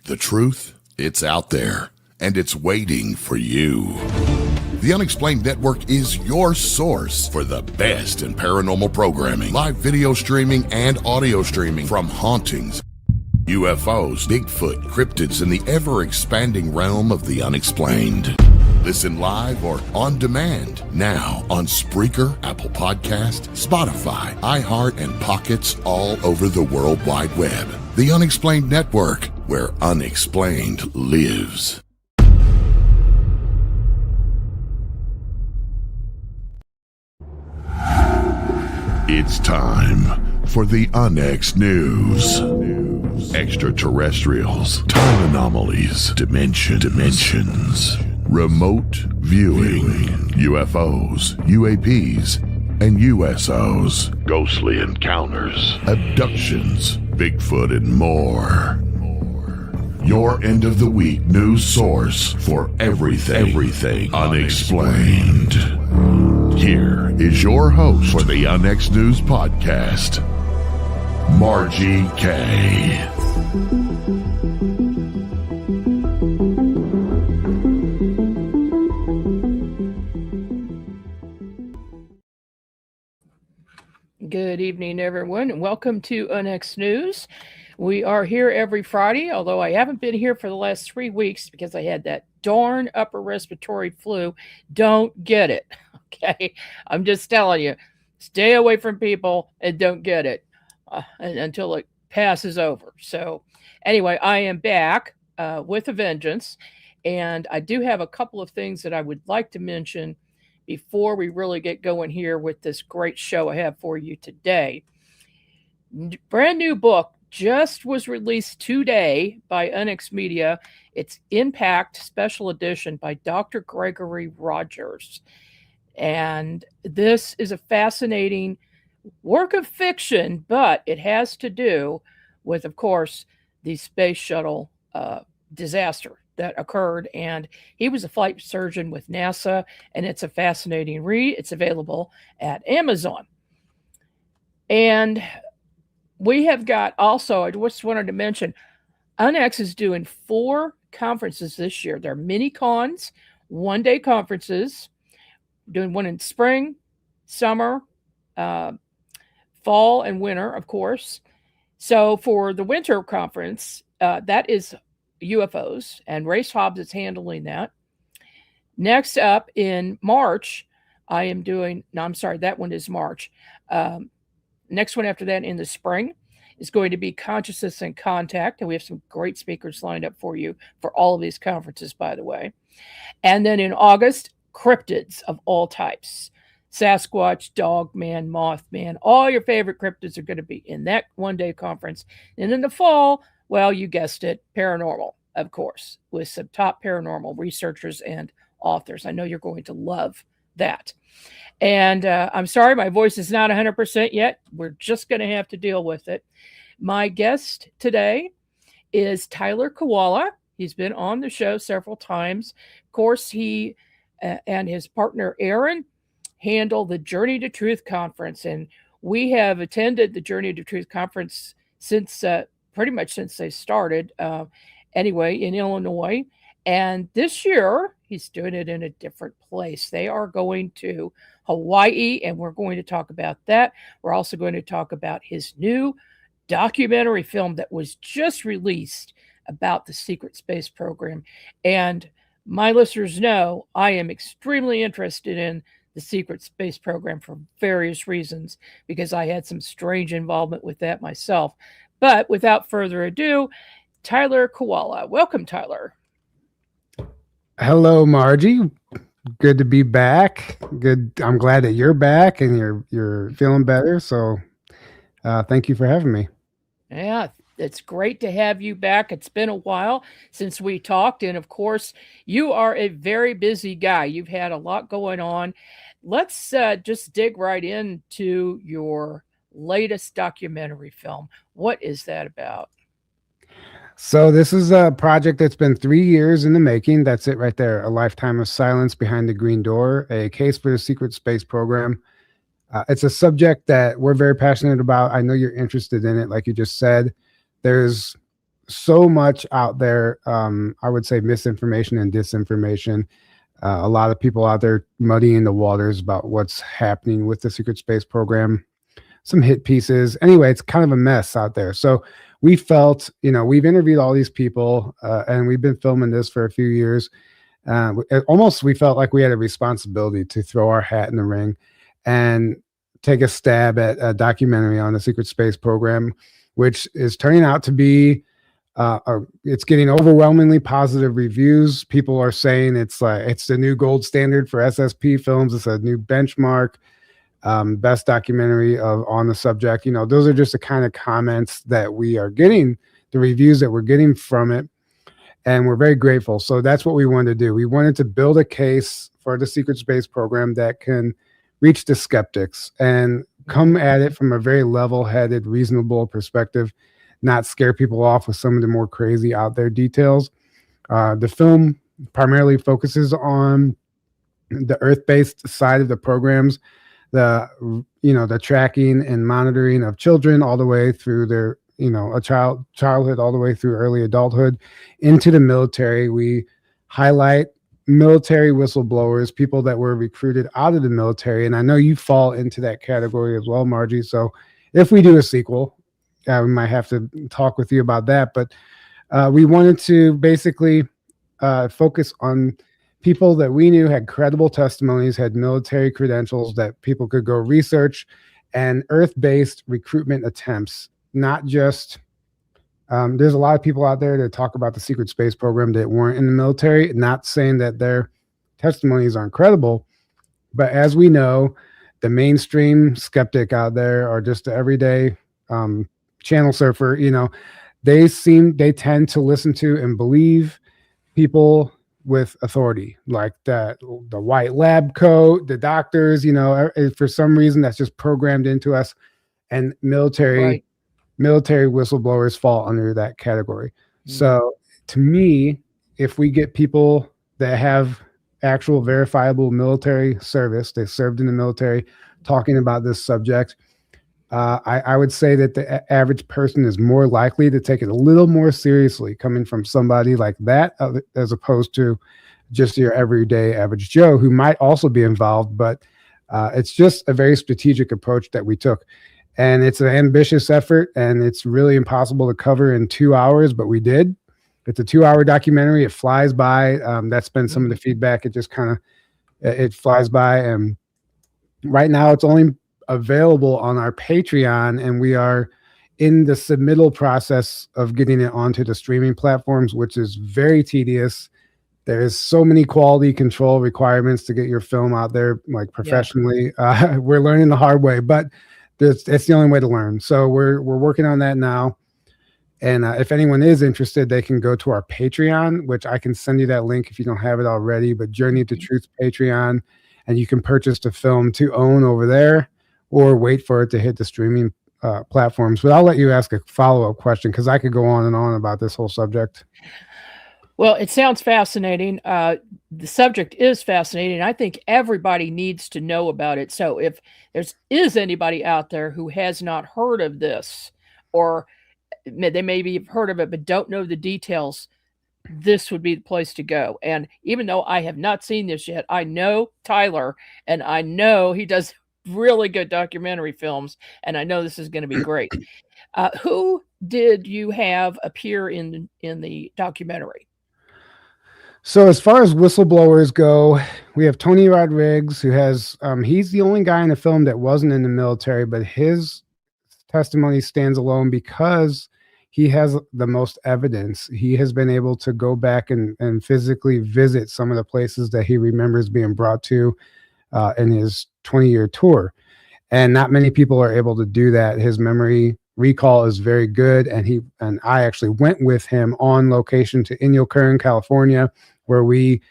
The truth, it's out there, and it's waiting for you. The Unexplained Network is your source for the best in paranormal programming, live video streaming, and audio streaming from hauntings, UFOs, Bigfoot, cryptids, and the ever-expanding realm of the unexplained. Listen live or on demand now on Spreaker, Apple Podcast, Spotify, iHeart, and Pockets all over the World Wide Web. The Unexplained Network, where unexplained lives. It's time for the Unex News. Extraterrestrials, time anomalies, dimensions, remote viewing, UFOs, UAPs, and USOs, ghostly encounters, abductions, Bigfoot, and more. Your end of the week news source for everything unexplained. Here is your host for the Unex News Podcast, Margie K. Good evening, everyone, and welcome to Unex News. We are here every Friday, although I haven't been here for the last 3 weeks because I had that darn upper respiratory flu. Don't get it, okay? I'm just telling you, stay away from people and don't get it until it passes over. So anyway, I am back with a vengeance, and I do have a couple of things that I would like to mention before we really get going here with this great show I have for you today. Brand new book just was released today by Unex Media. It's Impact Special Edition by Dr. Gregory Rogers. And this is a fascinating work of fiction, but it has to do with, of course, the space shuttle disaster that occurred. And he was a flight surgeon with NASA, and it's a fascinating read. It's available at Amazon. And we have got also, I just wanted to mention, Unex is doing 4 conferences this year. They're mini cons, one-day conferences, doing one in spring, summer, fall, and winter, of course. So for the winter conference, that is UFOs, and Race Hobbs is handling that. Next up in March, I am doing, no, I'm sorry, that one is March. Next one after that in the spring is going to be Consciousness and Contact, and we have some great speakers lined up for you for all of these conferences, by the way. And then in August, cryptids of all types. Sasquatch, Dogman, Mothman, all your favorite cryptids are going to be in that one-day conference. And in the fall, well, you guessed it, paranormal, of course, with some top paranormal researchers and authors. I know you're going to love that. And I'm sorry, my voice is not 100% yet. We're just going to have to deal with it. My guest today is Tyler Kiwala. He's been on the show several times. Of course, he and his partner, Aaron, handle the Journey to Truth conference. And we have attended the Journey to Truth conference since pretty much since they started, anyway, in Illinois. And this year, he's doing it in a different place. They are going to Hawaii, and we're going to talk about that. We're also going to talk about his new documentary film that was just released about the secret space program. And my listeners know I am extremely interested in the secret space program for various reasons, because I had some strange involvement with that myself. But without further ado, Tyler Kiwala. Welcome, Tyler. Hello, Margie. Good to be back. Good. I'm glad that you're back and you're feeling better. So thank you for having me. Yeah, it's great to have you back. It's been a while since we talked. And of course, you are a very busy guy. You've had a lot going on. Let's just dig right into your latest documentary film. What is that about? So this is a project that's been 3 years in the making. That's it right there. A Lifetime of Silence Behind the Green Door, a case for the secret space program. It's a subject that we're very passionate about. I know you're interested in it. Like you just said, there's so much out there. I would say misinformation and disinformation. A lot of people out there muddying the waters about what's happening with the secret space program. Some hit pieces. Anyway, it's kind of a mess out there. So we felt, we've interviewed all these people, and we've been filming this for a few years. We felt like we had a responsibility to throw our hat in the ring and take a stab at a documentary on the secret space program, which is turning out to be it's getting overwhelmingly positive reviews. People are saying it's the new gold standard for SSP films. It's a new benchmark, best documentary on the subject. Those are just the kind of comments that we are getting, the reviews that we're getting from it, and we're very grateful. So that's what we wanted to do. We wanted to build a case for the secret space program that can reach the skeptics and come at it from a very level-headed, reasonable perspective, not scare people off with some of the more crazy out there details. The film primarily focuses on the Earth-based side of the programs, the tracking and monitoring of children all the way through their, childhood all the way through early adulthood into the military. We highlight military whistleblowers, people that were recruited out of the military. And I know you fall into that category as well, Margie. So if we do a sequel, we might have to talk with you about that. But we wanted to basically focus on people that we knew had credible testimonies, had military credentials that people could go research, and Earth-based recruitment attempts, not just there's a lot of people out there that talk about the secret space program that weren't in the military, not saying that their testimonies aren't credible, but as we know, the mainstream skeptic out there, or just the everyday channel surfer, they tend to listen to and believe people with authority, like the white lab coat, the doctors, for some reason that's just programmed into us, and military whistleblowers fall under that category. So to me, if we get people that have actual verifiable military service, they served in the military, talking about this subject, I would say that the average person is more likely to take it a little more seriously coming from somebody like that, as opposed to just your everyday average Joe who might also be involved. But it's just a very strategic approach that we took. And it's an ambitious effort, and it's really impossible to cover in 2 hours, but we did. It's a 2-hour documentary. It flies by. That's been some of the feedback. It just it flies by. And right now it's only available on our Patreon, and we are in the submittal process of getting it onto the streaming platforms, which is very tedious. There's so many quality control requirements to get your film out there, like professionally. Yeah. We're learning the hard way, but it's the only way to learn. So we're working on that now. And if anyone is interested, they can go to our Patreon, which I can send you that link if you don't have it already, but Journey to Truth Patreon, and you can purchase the film to own over there, or wait for it to hit the streaming platforms. But I'll let you ask a follow-up question, because I could go on and on about this whole subject. Well, it sounds fascinating. The subject is fascinating. I think everybody needs to know about it. So if there is anybody out there who has not heard of this, or they maybe have heard of it but don't know the details, this would be the place to go. And even though I have not seen this yet, I know Tyler, and I know he does really good documentary films, and I know this is going to be great. Who did you have appear in the documentary? So as far as whistleblowers go, we have Tony Rodriguez, who has he's the only guy in the film that wasn't in the military, but his testimony stands alone because he has the most evidence. He has been able to go back and physically visit some of the places that he remembers being brought to in his 20-year tour. And not many people are able to do that. His memory recall is very good. And I actually went with him on location to Inyo Kern, California, where we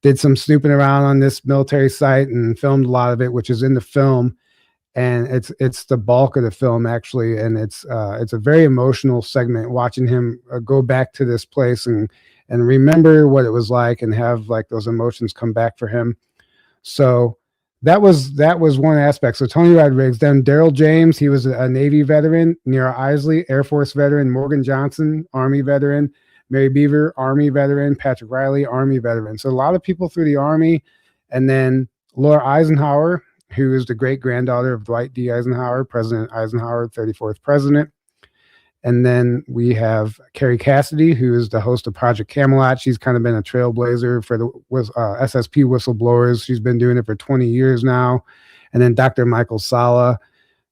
did some snooping around on this military site and filmed a lot of it, which is in the film. And it's the bulk of the film, actually. And it's a very emotional segment, watching him go back to this place and remember what it was like, and have like those emotions come back for him. So That was one aspect. So Tony Rodriguez, then Daryl James, he was a Navy veteran. Nira Isley, Air Force veteran. Morgan Johnson, Army veteran. Mary Beaver, Army veteran. Patrick Riley, Army veteran. So a lot of people through the Army. And then Laura Eisenhower, who is the great granddaughter of Dwight D. Eisenhower, President Eisenhower, 34th president. And then we have Carrie Cassidy, who is the host of Project Camelot. She's kind of been a trailblazer for the SSP whistleblowers. She's been doing it for 20 years now. And then Dr. Michael Sala,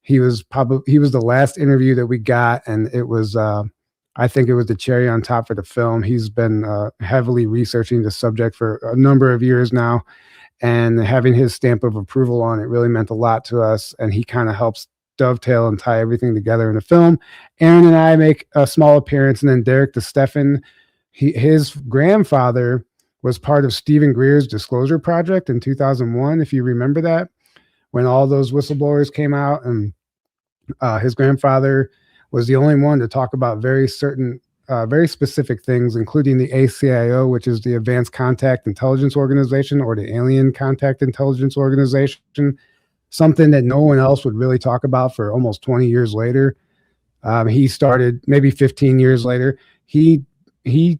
he was the last interview that we got, and it was I think it was the cherry on top for the film. He's been heavily researching the subject for a number of years now, and having his stamp of approval on it really meant a lot to us. And he kind of helps dovetail and tie everything together in the film. Aaron and I make a small appearance, and then Derek DeStefan, his grandfather was part of Stephen Greer's Disclosure Project in 2001, if you remember that, when all those whistleblowers came out, and his grandfather was the only one to talk about very specific things, including the ACIO, which is the Advanced Contact Intelligence Organization, or the Alien Contact Intelligence Organization, something that no one else would really talk about for almost 20 years later. He started maybe 15 years later. He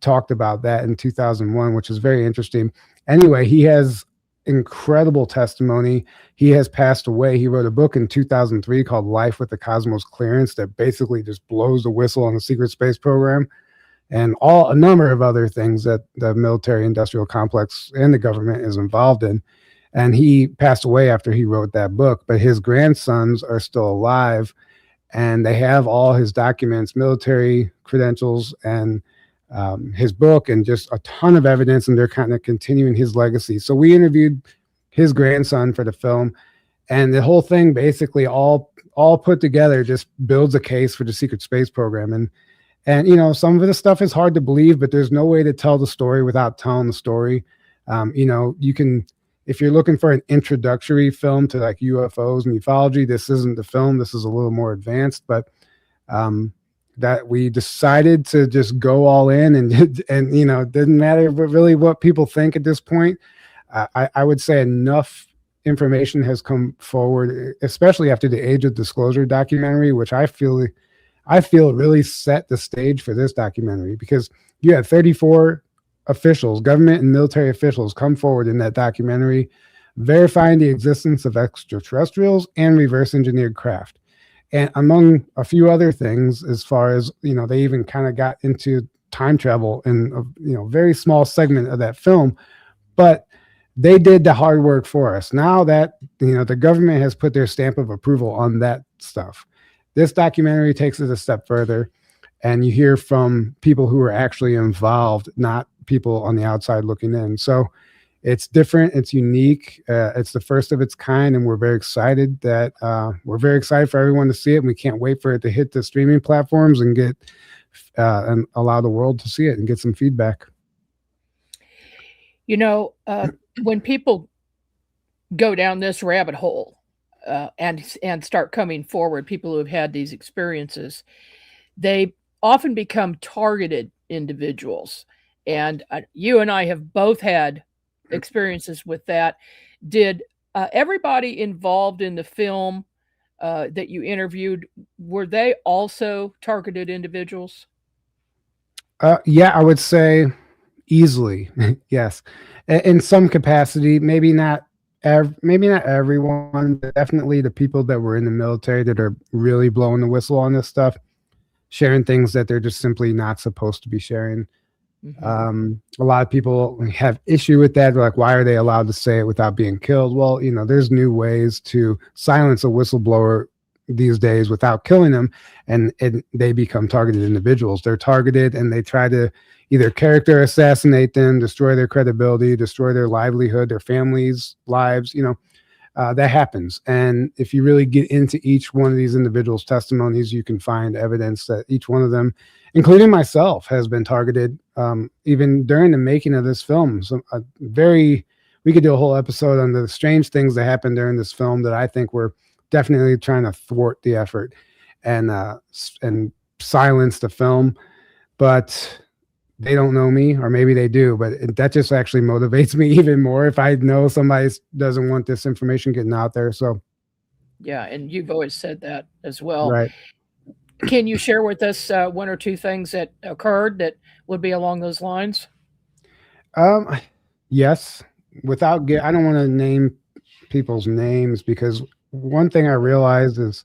talked about that in 2001, which is very interesting. Anyway, he has incredible testimony. He has passed away. He wrote a book in 2003 called Life with the Cosmos Clearance that basically just blows the whistle on the secret space program, and a number of other things that the military industrial complex and the government is involved in. And he passed away after he wrote that book, but his grandsons are still alive, and they have all his documents, military credentials, and his book, and just a ton of evidence, and they're kind of continuing his legacy. So we interviewed his grandson for the film, and the whole thing basically all put together just builds a case for the secret space program. And you know, some of the stuff is hard to believe, but there's no way to tell the story without telling the story. You know, you can, if you're looking for an introductory film to like UFOs and ufology, this isn't the film. This is a little more advanced, but that we decided to just go all in, and you know, it didn't matter really what people think at this point. I would say enough information has come forward, especially after the Age of Disclosure documentary, which I feel really set the stage for this documentary, because you had 34 officials, government and military officials, come forward in that documentary verifying the existence of extraterrestrials and reverse engineered craft. And among a few other things, as far as, you know, they even kind of got into time travel in a very small segment of that film, but they did the hard work for us. Now that, you know, the government has put their stamp of approval on that stuff, this documentary takes it a step further, and you hear from people who are actually involved, not people on the outside looking in. So it's different, it's unique, it's the first of its kind, and we're very excited for everyone to see it, and we can't wait for it to hit the streaming platforms and get and allow the world to see it and get some feedback. You know, when people go down this rabbit hole and start coming forward, people who have had these experiences, they often become targeted individuals. And you and I have both had experiences with that. Did everybody involved in the film that you interviewed, were they also targeted individuals? Yeah, I would say easily. Yes, in some capacity. Maybe not everyone, but definitely the people that were in the military that are really blowing the whistle on this stuff, sharing things that they're just simply not supposed to be sharing. Mm-hmm. A lot of people have issue with that. They're like, why are they allowed to say it without being killed? Well, you know, there's new ways to silence a whistleblower these days without killing them, and they become targeted individuals. They're targeted, and they try to either character assassinate them, destroy their credibility, destroy their livelihood, their families' lives. You know, that happens. And if you really get into each one of these individuals' testimonies, you can find evidence that each one of them, including myself, has been targeted, even during the making of this film. So we could do a whole episode on the strange things that happened during this film that I think were definitely trying to thwart the effort and silence the film. But they don't know me, or maybe they do, but that just actually motivates me even more if I know somebody doesn't want this information getting out there. So, Yeah, and you've always said that as well. right. Can you share with us one or two things that occurred that would be along those lines? Um, yes, I don't want to name people's names, because one thing I realized is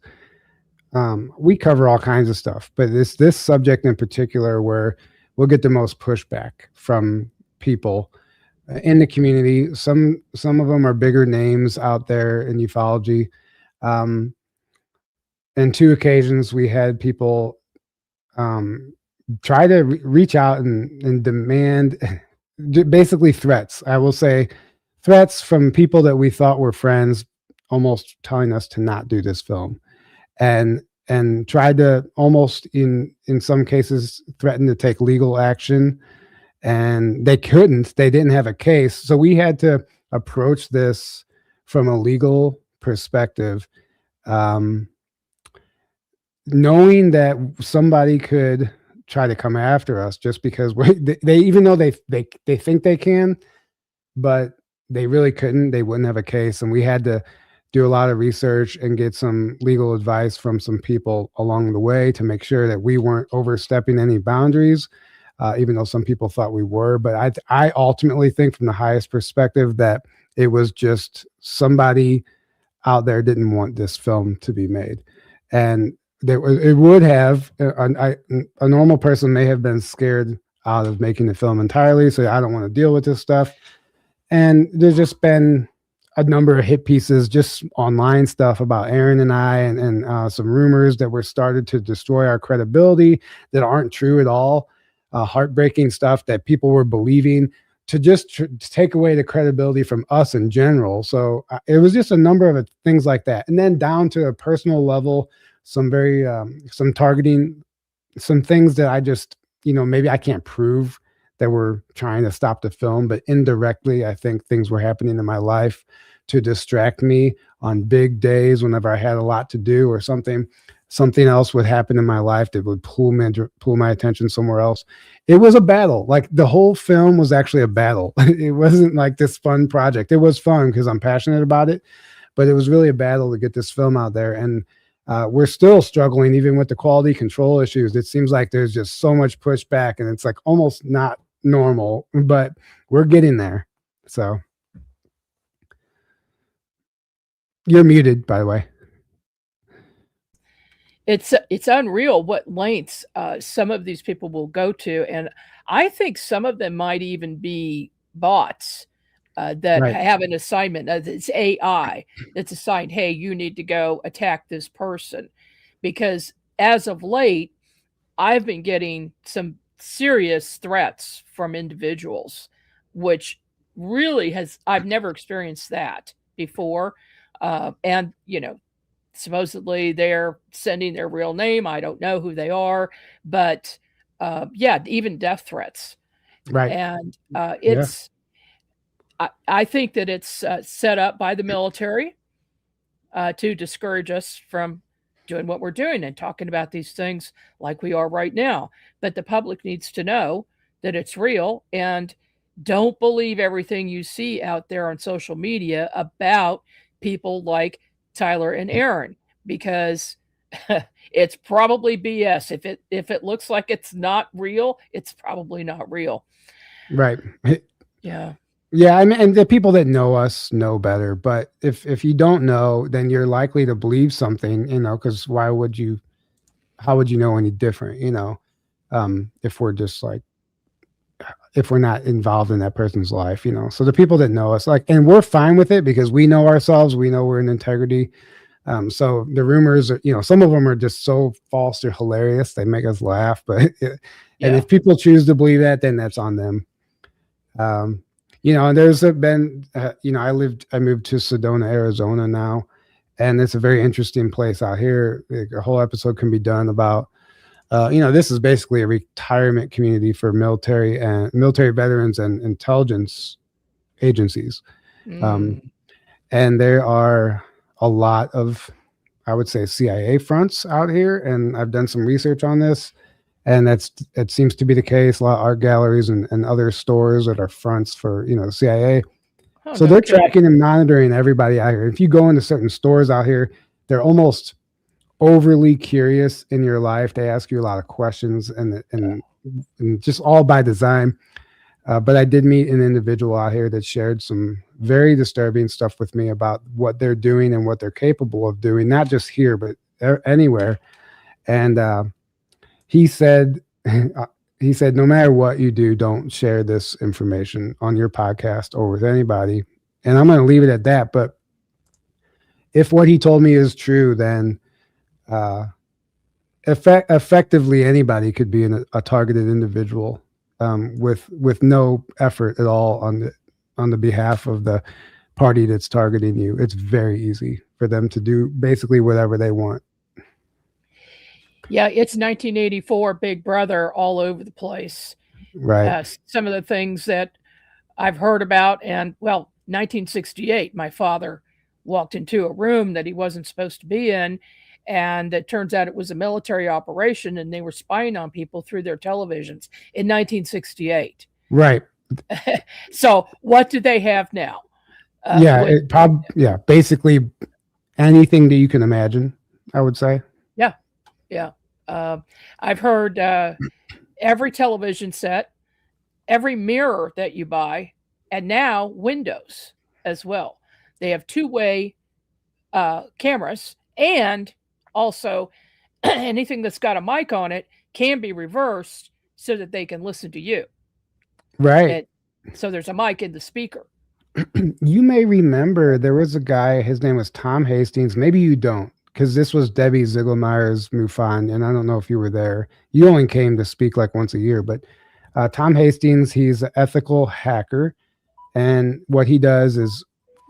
we cover all kinds of stuff, but it's this subject in particular where we'll get the most pushback from people in the community. Some of them are bigger names out there in ufology. Um, in two occasions, we had people try to reach out and demand basically threats. I will say threats from people that we thought were friends, almost telling us to not do this film, and tried to almost in some cases threaten to take legal action, and they couldn't. They didn't have a case, so we had to approach this from a legal perspective, um, knowing that somebody could try to come after us just because they even though they think they can, but they really couldn't. They wouldn't have a case, and we had to do a lot of research and get some legal advice from some people along the way to make sure that we weren't overstepping any boundaries, even though some people thought we were. But I ultimately think, from the highest perspective, that it was just somebody out there didn't want this film to be made, and it would have a normal person may have been scared out of making the film entirely, so I don't want to deal with this stuff. And there's just been a number of hit pieces, just online stuff about Aaron and I, and some rumors that were started to destroy our credibility that aren't true at all. Heartbreaking stuff that people were believing to just to take away the credibility from us in general. So it was just a number of things like that. And then down to a personal level, some very, some targeting, some things that I just, maybe I can't prove that were trying to stop the film, but indirectly, I think things were happening in my life to distract me on big days whenever I had a lot to do, or something else would happen in my life that would pull my attention somewhere else. It was a battle. Like, the whole film was actually a battle. It wasn't like this fun project. It was fun because I'm passionate about it, but it was really a battle to get this film out there. And we're still struggling even with the quality control issues. It seems like there's just so much pushback, and it's like almost not normal, but we're getting there. So you're muted, by the way. It's unreal what lengths some of these people will go to, and I think some of them might even be bots that Right. have an assignment. It's AI that's assigned, hey, you need to go attack this person. Because as of late, I've been getting some serious threats from individuals, which really I've never experienced that before. And, supposedly they're sending their real name. I don't know who they are, but yeah, even death threats. Right. And Yeah. I think that it's set up by the military to discourage us from doing what we're doing and talking about these things like we are right now. But the public needs to know that it's real, and don't believe everything you see out there on social media about people like Tyler and Aaron, because it's probably BS. If it looks like it's not real, it's probably not real. Right. Yeah. Yeah, I mean, and the people that know us know better. But if you don't know, then you're likely to believe something, because how would you know any different, if we're just like, if we're not involved in that person's life, So the people that know us, like, and we're fine with it because we know ourselves, we know we're in integrity. So the rumors are, some of them are just so false, they're hilarious, they make us laugh. But and if people choose to believe that, then that's on them. And there's been, I moved to Sedona, Arizona now, and it's a very interesting place out here. A whole episode can be done about, this is basically a retirement community for military veterans and intelligence agencies. And there are a lot of, I would say, CIA fronts out here. And I've done some research on this. And it seems to be the case. A lot of art galleries and other stores that are fronts for, the CIA. Oh, So no they're kidding. tracking and monitoring everybody out here. If you go into certain stores out here, they're almost overly curious in your life. They ask you a lot of questions and just all by design. But I did meet an individual out here that shared some very disturbing stuff with me about what they're doing and what they're capable of doing, not just here, but anywhere. And he said, no matter what you do, don't share this information on your podcast or with anybody. And I'm going to leave it at that. But if what he told me is true, then effectively anybody could be a targeted individual with no effort at all on the behalf of the party that's targeting you. It's very easy for them to do basically whatever they want. Yeah, it's 1984, Big Brother all over the place. Right. Some of the things that I've heard about, and 1968, my father walked into a room that he wasn't supposed to be in, and it turns out it was a military operation, and they were spying on people through their televisions in 1968. Right. So what do they have now? Basically anything that you can imagine, I would say. Yeah. I've heard every television set, every mirror that you buy, and now windows as well. They have two-way cameras, and also anything that's got a mic on it can be reversed so that they can listen to you. Right. So there's a mic in the speaker. You may remember there was a guy, his name was Tom Hastings. Maybe you don't, because this was Debbie Ziggelmeyer's MUFON, and I don't know if you were there. You only came to speak like once a year, but Tom Hastings, he's an ethical hacker, and what he does is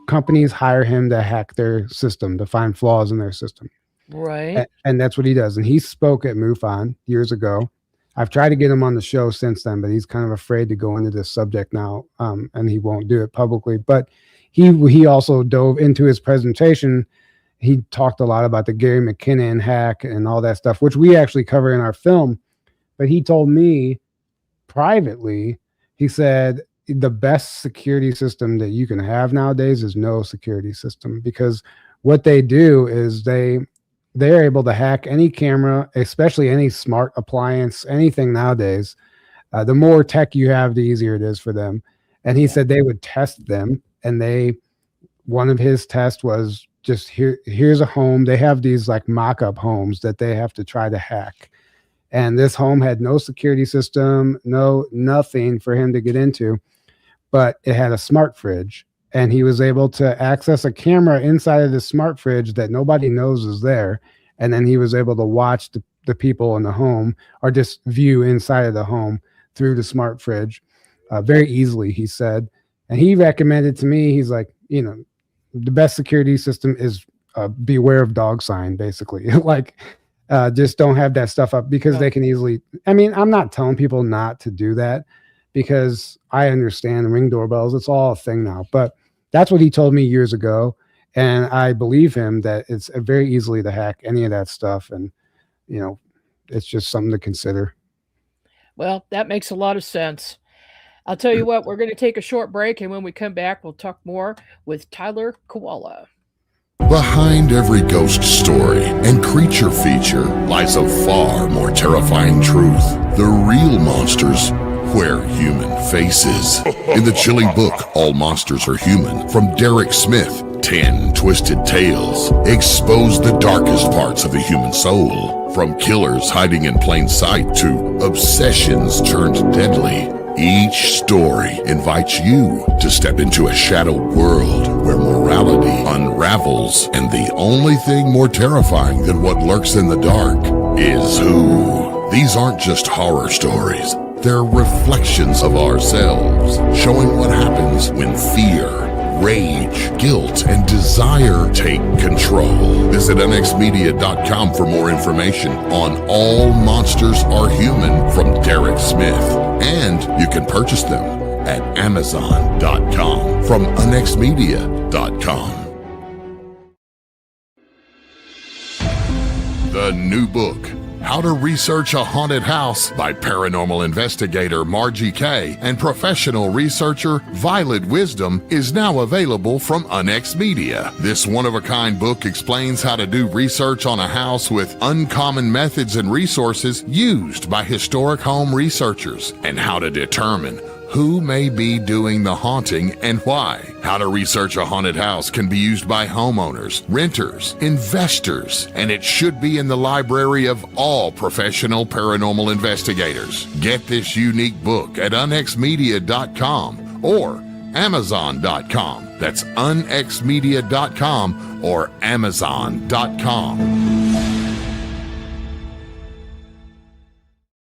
companies hire him to hack their system, to find flaws in their system. Right. And that's what he does. And he spoke at MUFON years ago. I've tried to get him on the show since then, but he's kind of afraid to go into this subject now, and he won't do it publicly. But he also dove into his presentation. He talked a lot about the Gary McKinnon hack and all that stuff, which we actually cover in our film. But he told me privately, he said, the best security system that you can have nowadays is no security system, because what they do is they're able to hack any camera, especially any smart appliance, anything nowadays. The more tech you have, the easier it is for them. And he said they would test them, and one of his tests was just here's a home. They have these like mock-up homes that they have to try to hack. And this home had no security system, nothing for him to get into, but it had a smart fridge. And he was able to access a camera inside of the smart fridge that nobody knows is there. And then he was able to watch the people in the home, or just view inside of the home through the smart fridge very easily, he said. And he recommended to me, he's like, the best security system is beware of dog sign, basically. Like, just don't have that stuff up, because they can easily, I'm not telling people not to do that, because I understand Ring doorbells, it's all a thing now. But that's what he told me years ago. And I believe him that it's very easily to hack any of that stuff. And, it's just something to consider. Well, that makes a lot of sense. I'll tell you what, we're going to take a short break. And when we come back, we'll talk more with Tyler Kiwala. Behind every ghost story and creature feature lies a far more terrifying truth. The real monsters wear human faces. In the chilling book, All Monsters Are Human, from Derek Smith, 10 Twisted Tales expose the darkest parts of the human soul. From killers hiding in plain sight to obsessions turned deadly. Each story invites you to step into a shadowed world where morality unravels, and the only thing more terrifying than what lurks in the dark is who. These aren't just horror stories. They're reflections of ourselves, showing what happens when fear, rage, guilt, and desire take control. Visit nxmedia.com for more information on All Monsters Are Human from Derek Smith. And you can purchase them at amazon.com from nxmedia.com. The new book, How to Research a Haunted House by paranormal investigator Margie Kay and professional researcher Violet Wisdom is now available from Unex Media. This one-of-a-kind book explains how to do research on a house with uncommon methods and resources used by historic home researchers, and how to determine who may be doing the haunting and why. How to Research a Haunted House can be used by homeowners, renters, investors, and it should be in the library of all professional paranormal investigators. Get this unique book at unexmedia.com or amazon.com. That's unexmedia.com or amazon.com.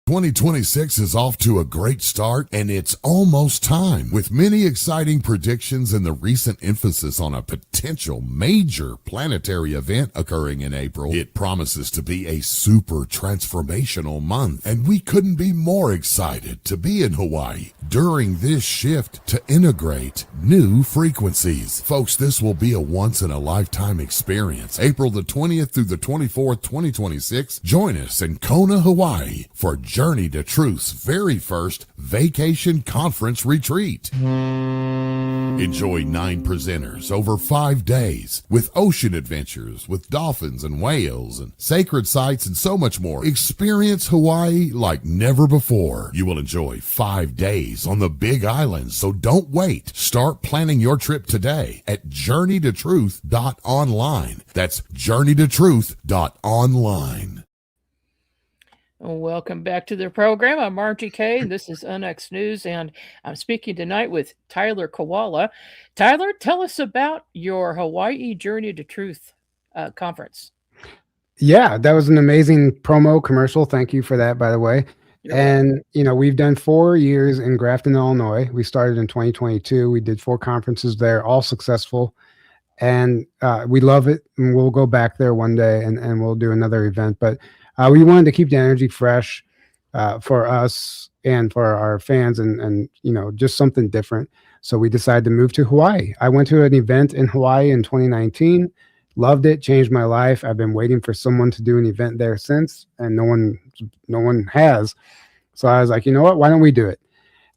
2026 is off to a great start, and it's almost time. With many exciting predictions and the recent emphasis on a potential major planetary event occurring in April, it promises to be a super transformational month, and we couldn't be more excited to be in Hawaii during this shift to integrate new frequencies. Folks, this will be a once-in-a-lifetime experience. April the 20th through the 24th, 2026, join us in Kona, Hawaii for Journey to Truth's very first vacation conference retreat. Enjoy 9 presenters over 5 days with ocean adventures with dolphins and whales and sacred sites and so much more. Experience Hawaii like never before. You will enjoy 5 days on the Big Island, so don't wait. Start planning your trip today at journeytotruth.online. That's journeytotruth.online. Welcome back to the program. I'm Margie Kay, and this is Unex News, and I'm speaking tonight with Tyler Kiwala. Tyler, tell us about your Hawaii Journey to Truth conference. Yeah, that was an amazing promo commercial. Thank you for that, by the way. And, we've done 4 years in Grafton, Illinois. We started in 2022. We did 4 conferences there, all successful. And we love it. And we'll go back there one day and we'll do another event. But we wanted to keep the energy fresh for us and for our fans and just something different. So we decided to move to Hawaii. I went to an event in Hawaii in 2019, loved it, changed my life. I've been waiting for someone to do an event there since, and no one has. So I was like, you know what, why don't we do it?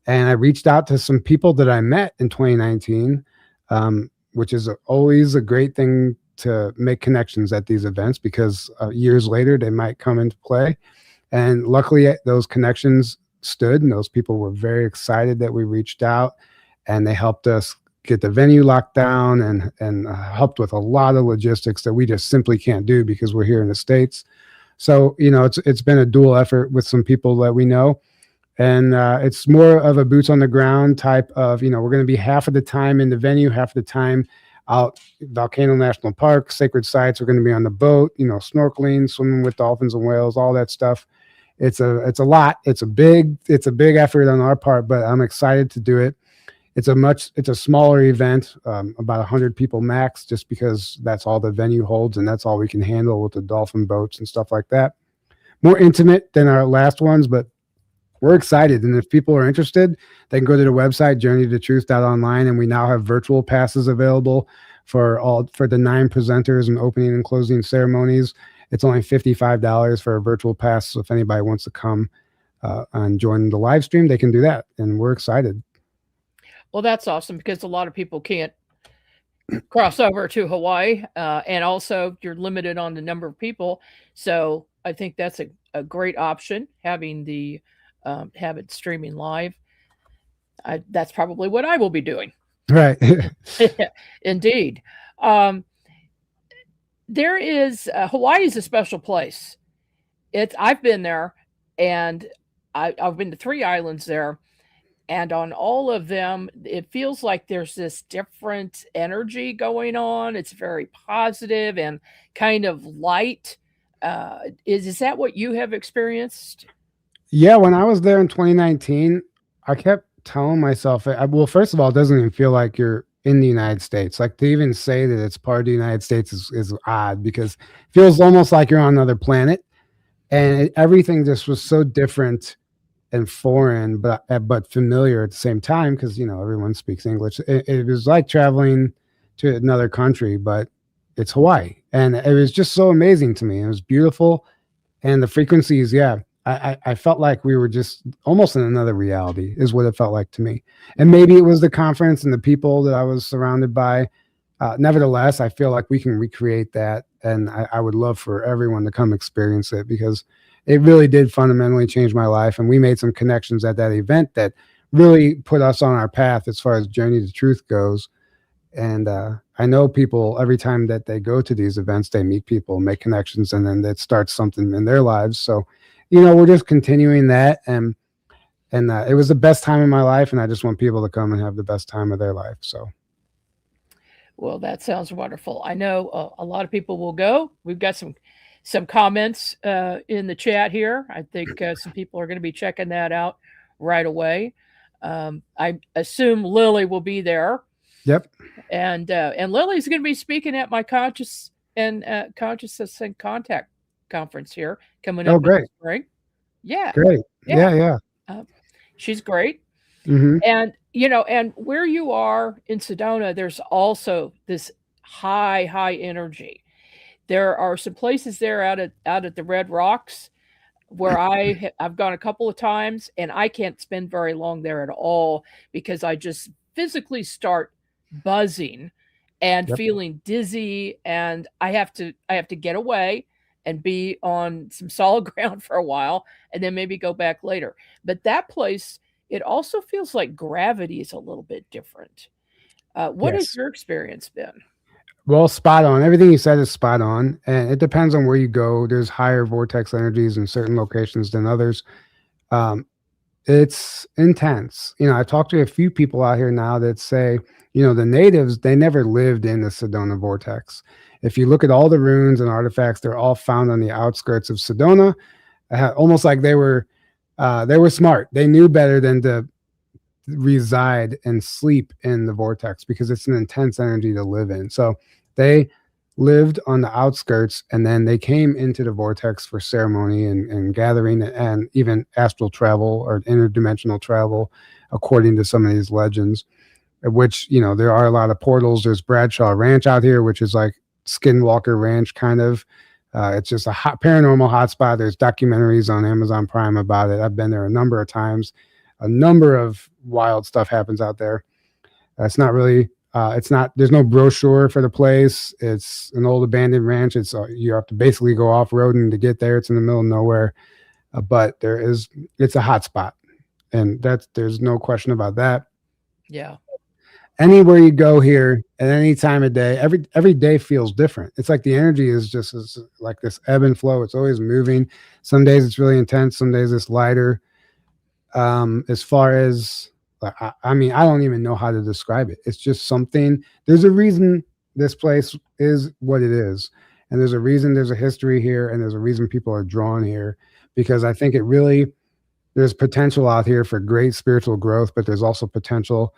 And I reached out to some people that I met in 2019, which is always a great thing to make connections at these events, because years later they might come into play. And luckily those connections stood, and those people were very excited that we reached out, and they helped us get the venue locked down and helped with a lot of logistics that we just simply can't do because we're here in the States. So, it's been a dual effort with some people that we know. And it's more of a boots on the ground type of, we're going to be half of the time in the venue, half of the time out Volcano National Park, sacred sites. We're going to be on the boat, snorkeling, swimming with dolphins and whales, all that stuff. It's a lot. It's a big effort on our part, but I'm excited to do it. It's a smaller event, about 100 people max, just because that's all the venue holds and that's all we can handle with the dolphin boats and stuff like that. More intimate than our last ones, but we're excited. And if people are interested, they can go to the website, journeytotruth.online, and we now have virtual passes available for the 9 presenters and opening and closing ceremonies. It's only $55 for a virtual pass. So if anybody wants to come and join the live stream, they can do that. And we're excited. Well, that's awesome, because a lot of people can't cross over to Hawaii, and also you're limited on the number of people. So I think that's a great option, having the have it streaming live. That's probably what I will be doing. Right. Indeed. There is Hawaii is a special place. I've been there, and I've been to 3 islands there. And on all of them, it feels like there's this different energy going on. It's very positive and kind of light. Is that what you have experienced? Yeah, when I was there in 2019, I kept telling myself, well, first of all, it doesn't even feel like you're in the United States. Like, to even say that it's part of the United States is odd, because it feels almost like you're on another planet. And everything just was so different and foreign, but familiar at the same time, because everyone speaks English. It was like traveling to another country, but it's Hawaii, and it was just so amazing to me. It was beautiful, And the frequencies, yeah, I felt like we were just almost in another reality is what it felt like to me. And maybe it was the conference and the people that I was surrounded by. Nevertheless, I feel like we can recreate that. And I would love for everyone to come experience it, because it really did fundamentally change my life. And we made some connections at that event that really put us on our path as far as Journey to Truth goes. And I know people, every time that they go to these events, they meet people, make connections, and then that starts something in their lives. So, we're just continuing that. And it was the best time of my life. And I just want people to come and have the best time of their life. So. Well, that sounds wonderful. I know a lot of people will go. We've got some comments in the chat here. I think some people are going to be checking that out right away. I assume Lily will be there. Yep. And Lily's going to be speaking at my Consciousness and Contact conference here coming up in the spring. Yeah. Great. Yeah. She's great. Mm-hmm. And, and where you are in Sedona, there's also this high energy. There are some places there out at the Red Rocks where I've gone a couple of times, and I can't spend very long there at all because I just physically start buzzing and feeling dizzy, and I have to get away and be on some solid ground for a while and then maybe go back later. But that place, it also feels like gravity is a little bit different. What has your experience been? Well, spot on. Everything you said is spot on. And it depends on where you go. There's higher vortex energies in certain locations than others. It's intense. I've talked to a few people out here now that say, the natives, they never lived in the Sedona vortex. If you look at all the runes and artifacts, they're all found on the outskirts of Sedona, almost like they were smart. They knew better than to reside and sleep in the vortex because it's an intense energy to live in. So they lived on the outskirts, and then they came into the vortex for ceremony and gathering and even astral travel or interdimensional travel, according to some of these legends, which, there are a lot of portals. There's Bradshaw Ranch out here, which is like Skinwalker Ranch kind of. It's just a paranormal hotspot. There's documentaries on Amazon Prime about it. I've been there a number of times. A number of wild stuff happens out there. It's not really, there's no brochure for the place. It's an old abandoned ranch. You have to basically go off-roading to get there. It's in the middle of nowhere. But it's a hot spot. And there's no question about that. Yeah. Anywhere you go here at any time of day, every day feels different. It's like the energy is just like this ebb and flow. It's always moving. Some days it's really intense. Some days it's lighter. As far as, I mean, I don't even know how to describe it. It's just something. There's a reason this place is what it is. And there's a reason there's a history here, and there's a reason people are drawn here, because I think there's potential out here for great spiritual growth, but there's also potential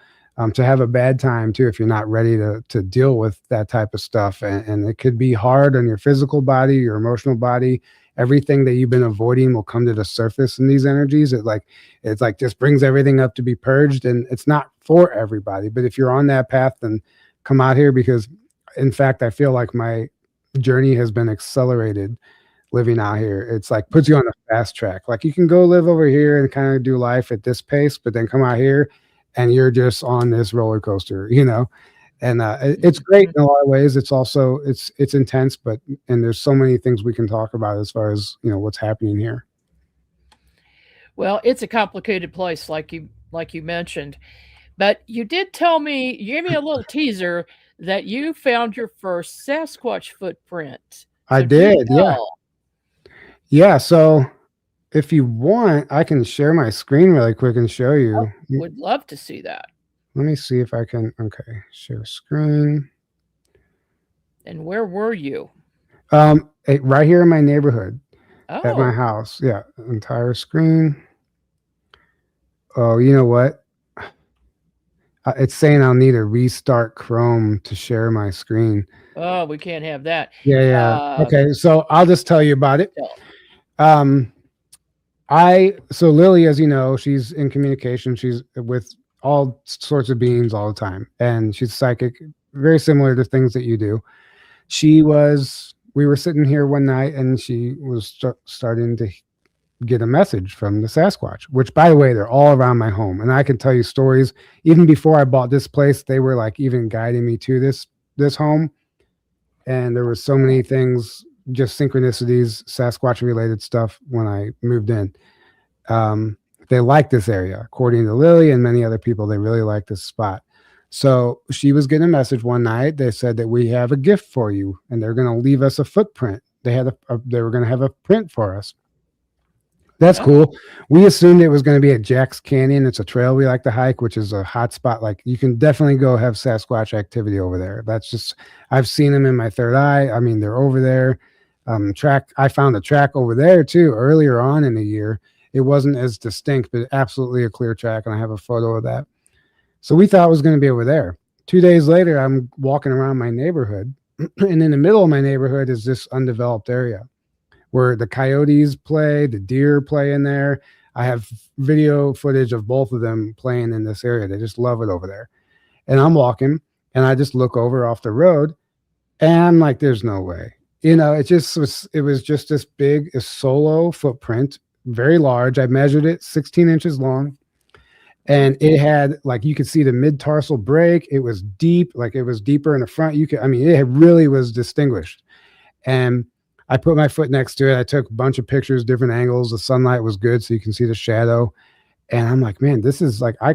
to have a bad time too if you're not ready to deal with that type of stuff. And it could be hard on your physical body, your emotional body. Everything that you've been avoiding will come to the surface in these energies. It's like just brings everything up to be purged, and it's not for everybody. But if you're on that path, then come out here, because in fact, I feel like my journey has been accelerated living out here. It's like puts you on a fast track. Like you can go live over here and kind of do life at this pace, but then come out here and you're just on this roller coaster, and it's great in a lot of ways. It's also, it's intense, and there's so many things we can talk about as far as, what's happening here. Well, it's a complicated place, like you mentioned, but you did tell me, you gave me a little teaser that you found your first Sasquatch footprint. So I did. Yeah. Yeah. So if you want, I can share my screen really quick and show you. I would love to see that. Let me see if I can. Okay, share screen. And where were you? Right here in my neighborhood, at my Oh, house. Yeah, entire screen. Oh, you know what? It's saying I'll need a restart Chrome to share my screen. oh, we can't have that. Yeah. Okay, so I'll just tell you about it. Tell. So Lily, as you know, she's in communication. She's with all sorts of beings all the time, and she's psychic, very similar to things that you do. She was we were sitting here one night, and she was starting to get a message from the Sasquatch, which, by the way, they're all around my home. And I can tell you stories. Even before I bought this place, they were like even guiding me to this home. And there were so many things, just synchronicities, Sasquatch related stuff when I moved in. They like this area, according to Lily and many other people. They really like this spot. So she was getting a message one night. They said that we have a gift for you, and they're going to leave us a footprint. They were going to have a print for us. That's cool. We assumed it was going to be at Jack's Canyon. It's a trail we like to hike, which is a hot spot. Like, you can definitely go have Sasquatch activity over there. That's just, I've seen them in my third eye. I mean, they're over there. I found a track over there too earlier on in the year. It wasn't as distinct, but absolutely a clear track, and I have a photo of that. So we thought it was going to be over there. 2 days later, I'm walking around my neighborhood, and in the middle of my neighborhood is this undeveloped area where the coyotes play, the deer play in there. I have video footage of both of them playing in this area. They just love it over there. And I'm walking, and I just look over off the road, and I'm like, there's no way. You know, it was just this big, a solo footprint, very large. I measured it, 16 inches long. And it had, like, you could see the mid-tarsal break. It was deep, like it was deeper in the front. It really was distinguished. And I put my foot next to it. I took a bunch of pictures, different angles. The sunlight was good, so you can see the shadow. And I'm like, man, this is like, I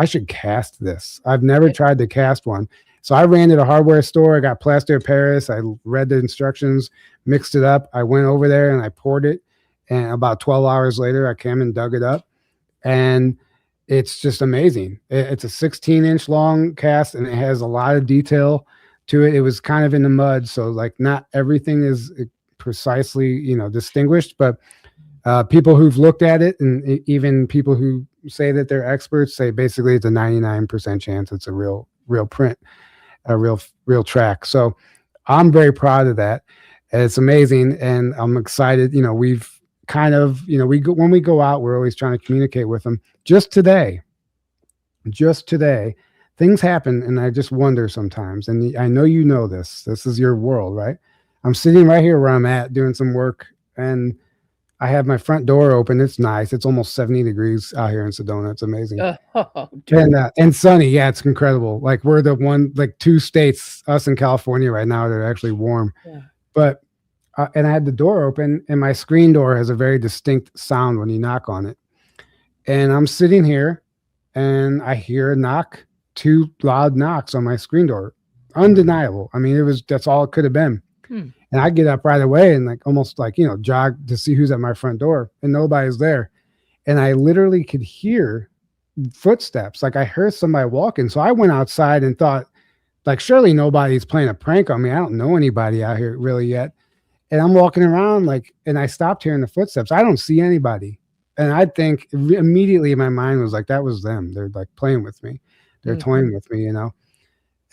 should cast this. I've never tried to cast one. So I ran to the hardware store. I got plaster of Paris. I read the instructions, mixed it up. I went over there and I poured it. And about 12 hours later, I came and dug it up. And it's just amazing. It's a 16-inch long cast, and it has a lot of detail to it. It was kind of in the mud, so like not everything is precisely, distinguished, but people who've looked at it, and even people who say that they're experts, say basically it's a 99% chance it's a real print, a real track. So I'm very proud of that. It's amazing, and I'm excited. We've kind of, when we go out, we're always trying to communicate with them. Just today, things happen, and I just wonder sometimes, and I know this is your world, right? I'm sitting right here where I'm at doing some work, and I have my front door open. It's nice. It's almost 70 degrees out here in Sedona. It's amazing. And sunny. Yeah, it's incredible. Like, we're the two states, us in California right now, that are actually warm. Yeah. But and I had the door open, and my screen door has a very distinct sound when you knock on it. And I'm sitting here, and I hear a knock, 2 loud knocks on my screen door. Undeniable. I mean, that's all it could have been. And I get up right away and almost jog to see who's at my front door, and nobody's there. And I literally could hear footsteps. Like, I heard somebody walking. So I went outside and thought, surely nobody's playing a prank on me. I don't know anybody out here really yet. And I'm walking around and I stopped hearing the footsteps. I don't see anybody. And I think immediately my mind was like, that was them. They're playing with me. They're toying with me,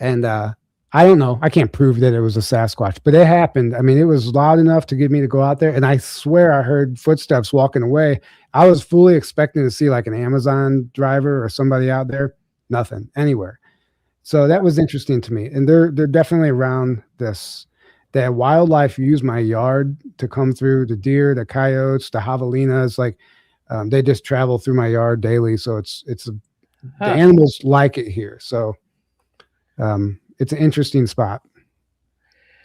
And I don't know. I can't prove that it was a Sasquatch, but it happened. I mean, it was loud enough to get me to go out there. And I swear I heard footsteps walking away. I was fully expecting to see an Amazon driver or somebody out there. Nothing anywhere. So that was interesting to me. And they're definitely around this. That wildlife use my yard to come through. The deer, the coyotes, the javelinas, they just travel through my yard daily. So the animals like it here. So it's an interesting spot.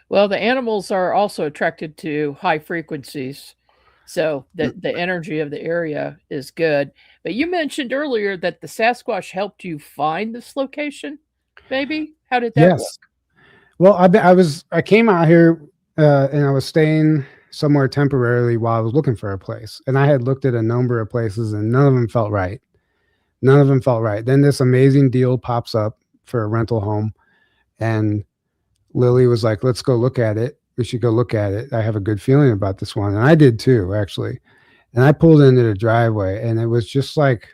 Well, the animals are also attracted to high frequencies. So the energy of the area is good. But you mentioned earlier that the Sasquatch helped you find this location, maybe? How did that work? Well, I came out here and I was staying somewhere temporarily while I was looking for a place. And I had looked at a number of places, and none of them felt right. Then this amazing deal pops up for a rental home. And Lily was like, let's go look at it. We should go look at it. I have a good feeling about this one. And I did too, actually. And I pulled into the driveway, and it was just like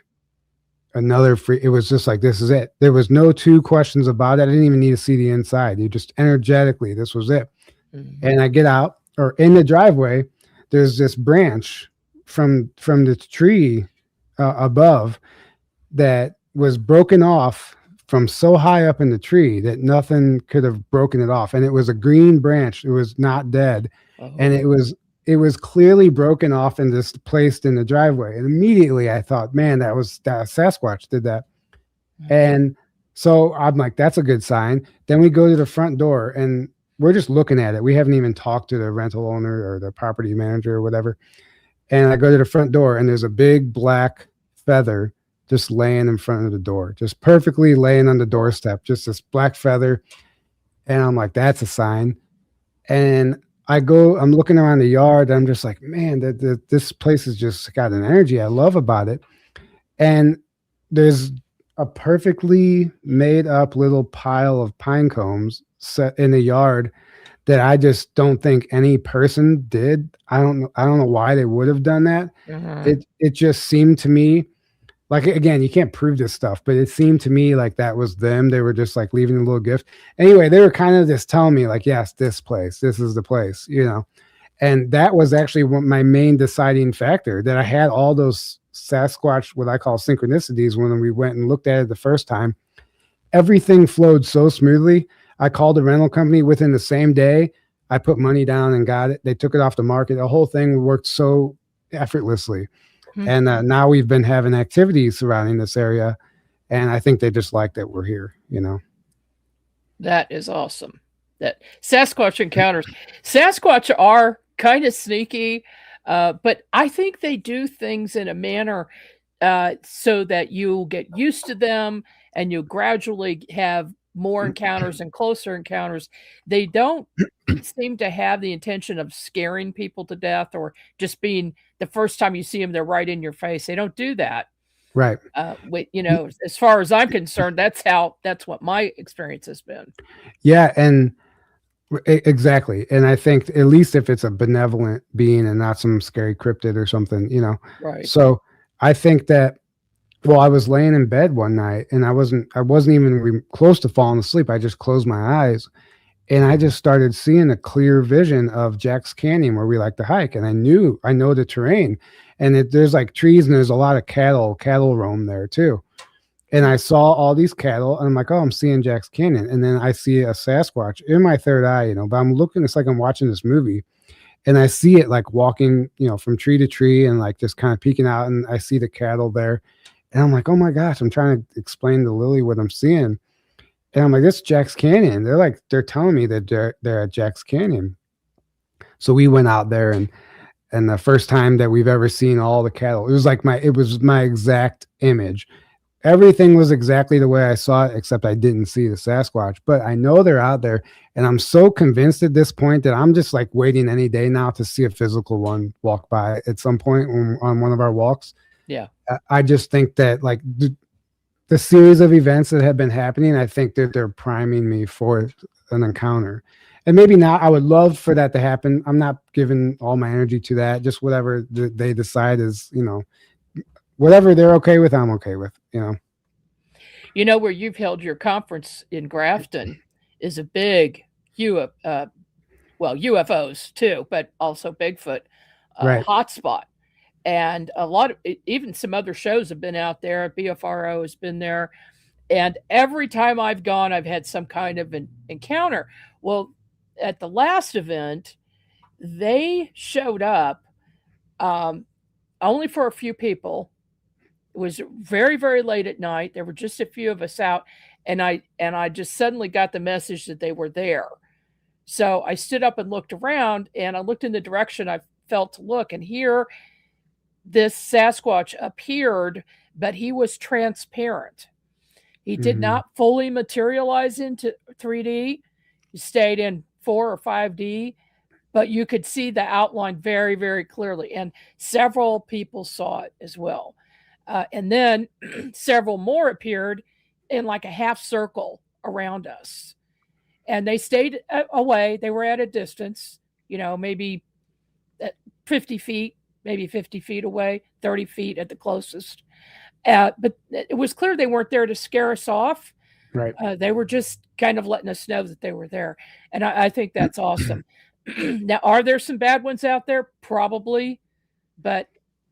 it was just like, this is it. There was no 2 questions about it. I didn't even need to see the inside. You just energetically, this was it. And I get out, or in the driveway, there's this branch from the tree above that was broken off from so high up in the tree that nothing could have broken it off. And it was a green branch. It was not dead. And Oh. it was clearly broken off and just placed in the driveway. And immediately I thought, man, that Sasquatch did that. And so I'm like, that's a good sign. Then we go to the front door and we're just looking at it. We haven't even talked to the rental owner or the property manager or whatever. And I go to the front door and there's a big black feather just laying in front of the door, just perfectly laying on the doorstep, just this black feather. And I'm like, that's a sign. And I'm looking around the yard. And I'm just like, man, this place has just got an energy I love about it. And there's a perfectly made up little pile of pine cones set in the yard that I just don't think any person did. I don't know why they would have done that. It just seemed to me like, again, you can't prove this stuff, but it seemed to me like that was them. They were just like leaving a little gift. Anyway, they were kind of just telling me like, yes, this is the place, and that was actually my main deciding factor, that I had all those Sasquatch, what I call synchronicities, when we went and looked at it the first time. Everything flowed so smoothly. I called the rental company within the same day. I put money down and got it. They took it off the market. The whole thing worked so effortlessly. And now we've been having activities surrounding this area. And I think they just like that we're here, That is awesome. That Sasquatch encounters. Sasquatch are kind of sneaky, but I think they do things in a manner so that you'll get used to them and you'll gradually have more encounters and closer encounters. They don't seem to have the intention of scaring people to death or just being the first time you see them, they're right in your face. They don't do that. Right. As far as I'm concerned, that's what my experience has been. Yeah. And exactly. And I think at least if it's a benevolent being and not some scary cryptid or something, Right. So I think that, I was laying in bed one night and I wasn't even close to falling asleep. I just closed my eyes and I just started seeing a clear vision of Jack's Canyon where we like to hike. And I know the terrain, and there's like trees and there's a lot of cattle roam there too. And I saw all these cattle and I'm like, oh, I'm seeing Jack's Canyon. And then I see a Sasquatch in my third eye, but I'm looking, it's like I'm watching this movie. And I see it like walking, from tree to tree and like just kind of peeking out. And I see the cattle there. And I'm like, oh my gosh, I'm trying to explain to Lily what I'm seeing. And I'm like, this is Jack's Canyon. They're telling me that they're at Jack's Canyon. So we went out there and the first time that we've ever seen all the cattle, it was my exact image. Everything was exactly the way I saw it, except I didn't see the Sasquatch, but I know they're out there. And I'm so convinced at this point that I'm just like waiting any day now to see a physical one walk by at some point on one of our walks. Yeah. I just think that like the series of events that have been happening, I think that they're priming me for an encounter. And maybe not, I would love for that to happen. I'm not giving all my energy to that. Just whatever they decide is, whatever they're okay with, I'm okay with, Where you've held your conference in Grafton is a big UFOs too, but also Bigfoot right. hotspot. And a lot of even some other shows have been out there. BFRO has been there. And every time I've gone, I've had some kind of an encounter. Well, at the last event, they showed up only for a few people. It was very, very late at night. There were just a few of us out. And I just suddenly got the message that they were there. So I stood up and looked around and I looked in the direction I felt to look. And here, this Sasquatch appeared, but he was transparent. He did not fully materialize into 3D. He stayed in 4 or 5D, but you could see the outline very, very clearly. And several people saw it as well. And then several more appeared in like a half circle around us. And they stayed away. They were at a distance, maybe 50 feet. Maybe 50 feet away, 30 feet at the closest. But it was clear they weren't there to scare us off. Right. They were just kind of letting us know that they were there. And I think that's awesome. Now, are there some bad ones out there? Probably. But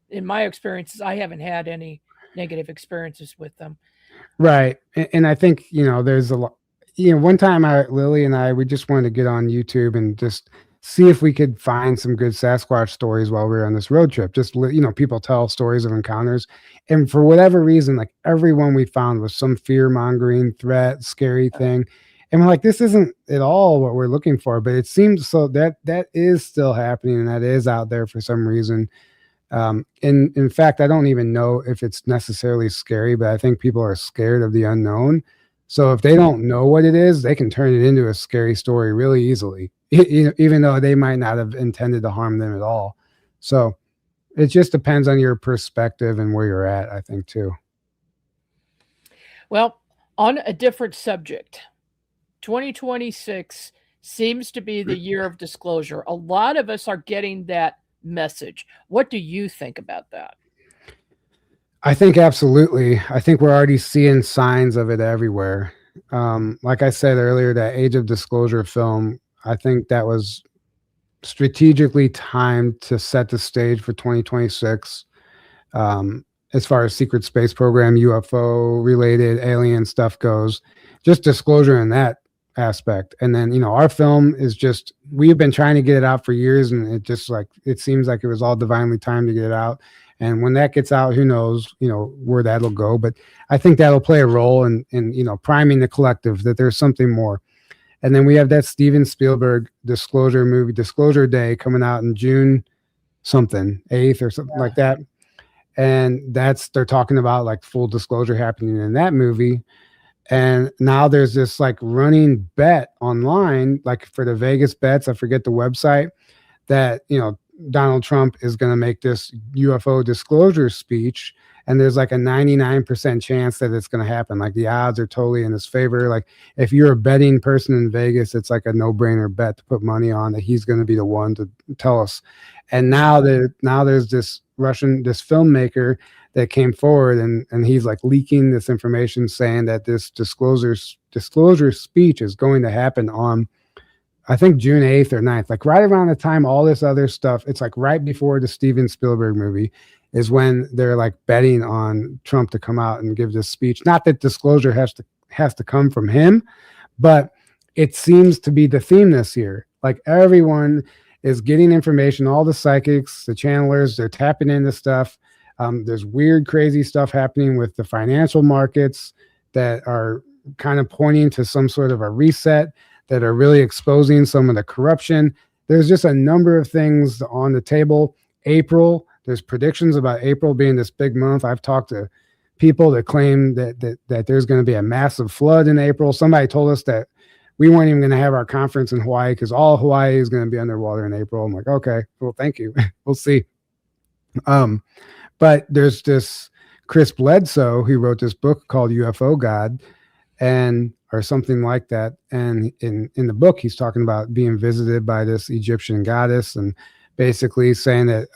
in my experiences, I haven't had any negative experiences with them. Right. And I think, there's a lot, one time Lily and I, we just wanted to get on YouTube and just see if we could find some good Sasquatch stories while we were on this road trip. Just, people tell stories of encounters. And for whatever reason, like everyone we found was some fear mongering threat, scary thing. And we're like, this isn't at all what we're looking for, but it seems so that is still happening and that is out there for some reason. In fact, I don't even know if it's necessarily scary, but I think people are scared of the unknown. So if they don't know what it is, they can turn it into a scary story really easily, even though they might not have intended to harm them at all. So it just depends on your perspective and where you're at, I think, too. Well, on a different subject, 2026 seems to be the year of disclosure. A lot of us are getting that message. What do you think about that? I think absolutely. I think we're already seeing signs of it everywhere. Like I said earlier, that Age of Disclosure film, I think that was strategically timed to set the stage for 2026. As far as secret space program, UFO related alien stuff goes, just disclosure in that aspect. And then, our film is just, we've been trying to get it out for years, and it seems like it was all divinely timed to get it out. And when that gets out, who knows, where that'll go. But I think that'll play a role in priming the collective that there's something more. And then we have that Steven Spielberg disclosure movie, Disclosure Day, coming out in June something, 8th or something like that. And they're talking about like full disclosure happening in that movie. And now there's this like running bet online, like for the Vegas bets, I forget the website, that, Donald Trump is going to make this UFO disclosure speech. And there's like a 99% chance that it's going to happen. Like the odds are totally in his favor. Like if you're a betting person in Vegas, it's like a no-brainer bet to put money on that he's going to be the one to tell us. And now there's this filmmaker that came forward and he's like leaking this information saying that this disclosure speech is going to happen on, I think, June 8th or 9th, like right around the time all this other stuff. It's like right before the Steven Spielberg movie is when they're like betting on Trump to come out and give this speech. Not that disclosure has to come from him, but it seems to be the theme this year. Like everyone is getting information, all the psychics, the channelers, they're tapping into stuff. There's weird, crazy stuff happening with the financial markets that are kind of pointing to some sort of a reset, that are really exposing some of the corruption. There's just a number of things on the table. April, there's predictions about April being this big month. I've talked to people that claim that there's going to be a massive flood in April. Somebody told us that we weren't even going to have our conference in Hawaii because all Hawaii is going to be underwater in April. I'm like, okay, well, thank you. We'll see. But there's this Chris Bledsoe who wrote this book called UFO God, or something like that. And in the book, he's talking about being visited by this Egyptian goddess and basically saying that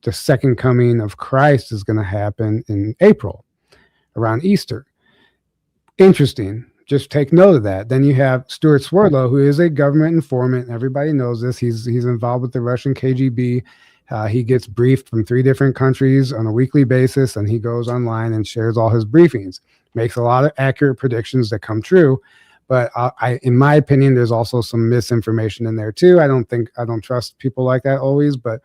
the second coming of Christ is going to happen in April around Easter. Interesting. Just take note of that. Then you have Stuart Swerdlow, who is a government informant. Everybody knows this. He's involved with the Russian KGB. He gets briefed from 3 different countries on a weekly basis, and he goes online and shares all his briefings. Makes a lot of accurate predictions that come true. But in my opinion, there's also some misinformation in there too. I don't trust people like that always, but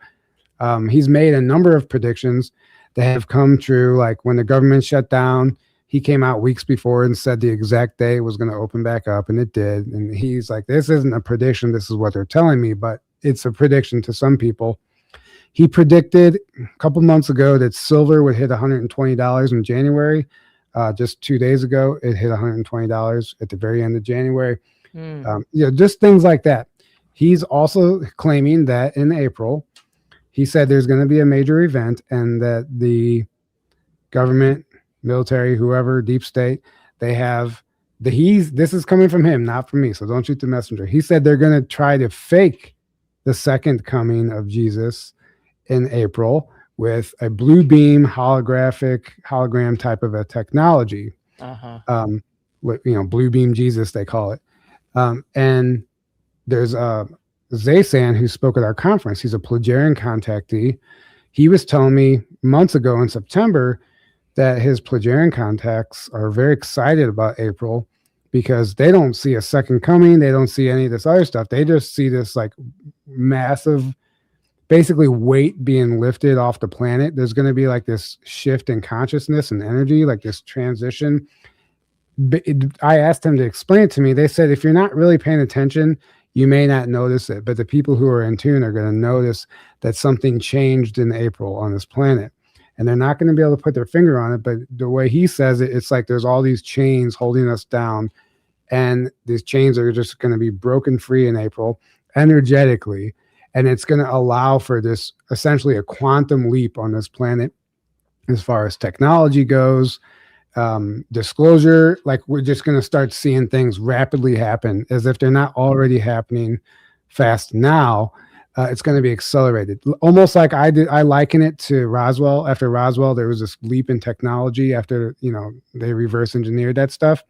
he's made a number of predictions that have come true. Like when the government shut down, he came out weeks before and said the exact day it was going to open back up, and it did. And he's like, this isn't a prediction. This is what they're telling me, but it's a prediction to some people. He predicted a couple months ago that silver would hit $120 in January. Just 2 days ago, it hit $120 at the very end of January. Just things like that. He's also claiming that in April, he said there's going to be a major event and that the government, military, whoever, deep state, they have this is coming from him, not from me. So don't shoot the messenger. He said they're going to try to fake the second coming of Jesus in April with a blue beam hologram type of a technology. Blue beam Jesus, they call it. And there's Zaysan, who spoke at our conference. He's a Pleiadian contactee. He was telling me months ago in September that his Pleiadian contacts are very excited about April because they don't see a second coming. They don't see any of this other stuff. They just see this like massive, basically weight being lifted off the planet. There's going to be like this shift in consciousness and energy, like this transition. I asked them to explain it to me. They said, if you're not really paying attention, you may not notice it, but the people who are in tune are going to notice that something changed in April on this planet. And they're not going to be able to put their finger on it, but the way he says it, it's like there's all these chains holding us down, and these chains are just going to be broken free in April energetically, and it's going to allow for this essentially a quantum leap on this planet as far as technology goes. Disclosure, like we're just going to start seeing things rapidly happen as if they're not already happening fast now. It's going to be accelerated, almost like I liken it to Roswell. After Roswell, there was this leap in technology after, they reverse engineered that stuff.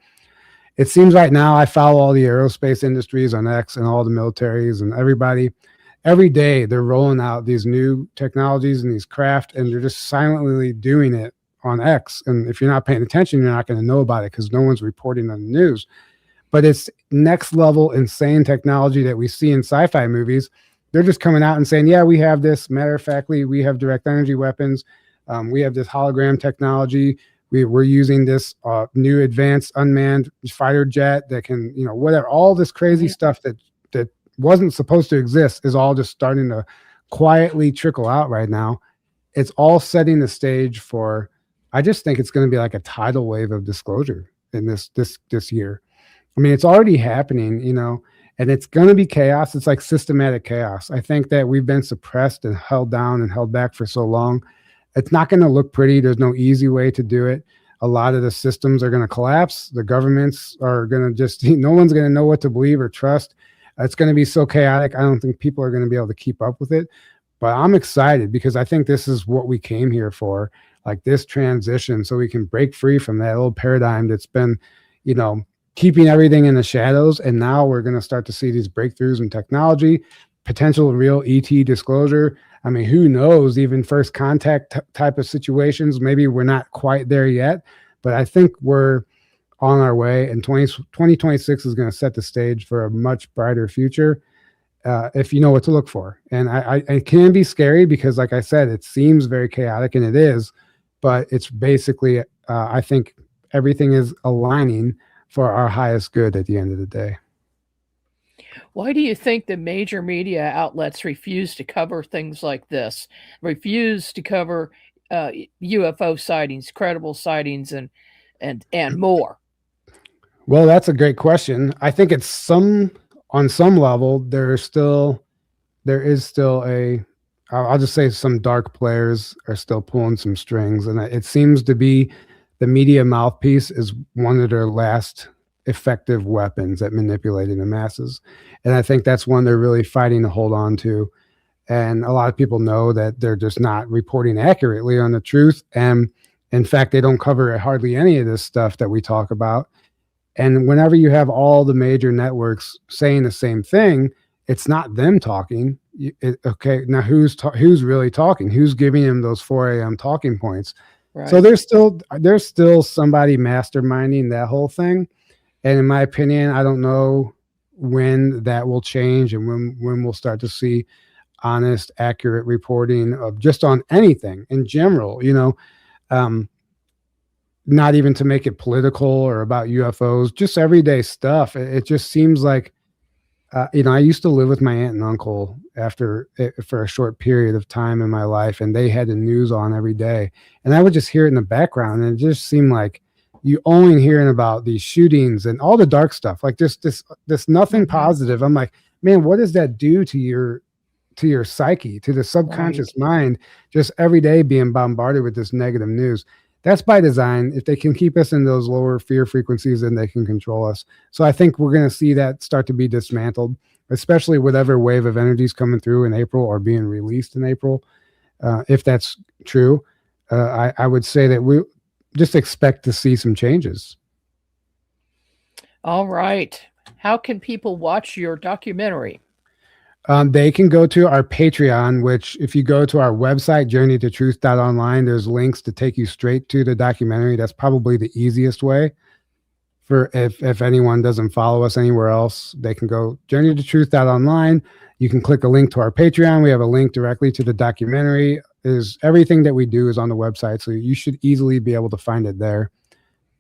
It seems right now I follow all the aerospace industries on X and all the militaries and everybody. Every day they're rolling out these new technologies and these craft, and they're just silently doing it on X. And if you're not paying attention, you're not going to know about it because no one's reporting on the news. But it's next level insane technology that we see in sci-fi movies. They're just coming out and saying, yeah, we have this. Matter of factly, we have direct energy weapons. We have this hologram technology. We're using this new advanced unmanned fighter jet that can, whatever, all this crazy stuff that wasn't supposed to exist is all just starting to quietly trickle out right now. It's all setting the stage for, I just think it's going to be like a tidal wave of disclosure in this year. I mean, it's already happening, and it's going to be chaos. It's like systematic chaos. I think that we've been suppressed and held down and held back for so long. It's not going to look pretty. There's no easy way to do it. A lot of the systems are going to collapse. The governments are going to just, no one's going to know what to believe or trust. It's going to be so chaotic. I don't think people are going to be able to keep up with it. But I'm excited because I think this is what we came here for, like this transition, so we can break free from that old paradigm that's been, keeping everything in the shadows. And now we're going to start to see these breakthroughs in technology, potential real ET disclosure. I mean, who knows, even first contact type of situations. Maybe we're not quite there yet, but I think we're on our way. And 2026 is going to set the stage for a much brighter future if you know what to look for. And it can be scary because, like I said, it seems very chaotic, and it is, but it's basically, I think everything is aligning for our highest good at the end of the day. Why do you think the major media outlets refuse to cover things like this, refuse to cover UFO sightings, credible sightings, and more? Well, that's a great question. I think it's on some level, there is still I'll just say some dark players are still pulling some strings, and it seems to be the media mouthpiece is one of their last effective weapons at manipulating the masses. And I think that's one they're really fighting to hold on to. And a lot of people know that they're just not reporting accurately on the truth. And in fact, they don't cover hardly any of this stuff that we talk about. And whenever you have all the major networks saying the same thing, it's not them talking. Okay, now who's really talking? Who's giving them those 4 a.m. talking points? Right. So there's still somebody masterminding that whole thing. And in my opinion, I don't know when that will change and when we'll start to see honest, accurate reporting of just on anything in general, not even to make it political or about UFOs, just everyday stuff. It just seems like, I used to live with my aunt and uncle for a short period of time in my life, and they had the news on every day. And I would just hear it in the background, and it just seemed like you only hearing about these shootings and all the dark stuff, like just this nothing positive. I'm like, man, what does that do to your psyche, to the subconscious mind, just every day being bombarded with this negative news? That's by design. If they can keep us in those lower fear frequencies, then they can control us. So I think we're going to see that start to be dismantled, especially whatever wave of energy is coming through in April or being released in April. If that's true, I would say that we just expect to see some changes. All right. How can people watch your documentary? They can go to our Patreon, which if you go to our website, journeytotruth.online, there's links to take you straight to the documentary. That's probably the easiest way. For if anyone doesn't follow us anywhere else, they can go journeytotruth.online. You can click a link to our Patreon. We have a link directly to the documentary. Is everything that we do is on the website, so you should easily be able to find it there.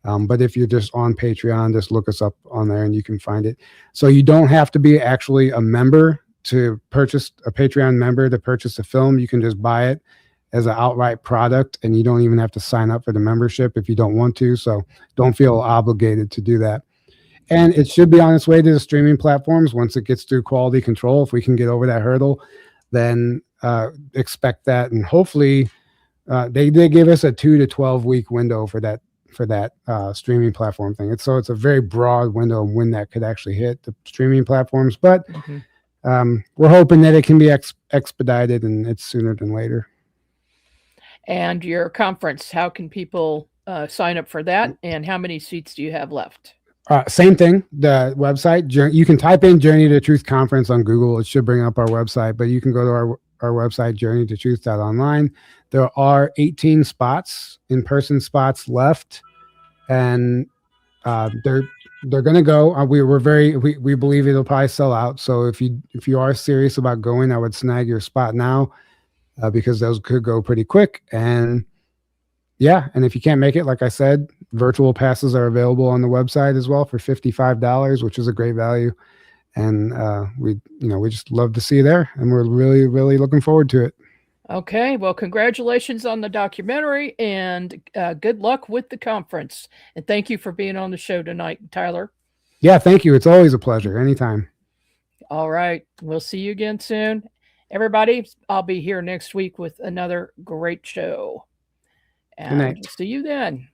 But if you're just on Patreon, just look us up on there and you can find it. So you don't have to be actually a member to purchase, a Patreon member to purchase a film. You can just buy it as an outright product, and you don't even have to sign up for the membership if you don't want to. So don't feel obligated to do that. And it should be on its way to the streaming platforms once it gets through quality control. If we can get over that hurdle, then expect that. And hopefully they give us a 2 to 12 week window for that streaming platform thing. It's a very broad window of when that could actually hit the streaming platforms. But we're hoping that it can be expedited, and it's sooner than later. And your conference, how can people sign up for that? And how many seats do you have left? Same thing. The website, you can type in Journey to Truth Conference on Google. It should bring up our website, but you can go to our website, journeytotruth.online. There are 18 spots, in-person spots left, and they're going to go. We believe it'll probably sell out. So if you are serious about going, I would snag your spot now, because those could go pretty quick. And yeah, and if you can't make it, like I said, virtual passes are available on the website as well for $55, which is a great value. And we just love to see you there, and we're really, really looking forward to it. Okay, well, congratulations on the documentary, and good luck with the conference. And thank you for being on the show tonight, Tyler. Yeah, thank you. It's always a pleasure. Anytime. All right, we'll see you again soon. Everybody, I'll be here next week with another great show. And see you then.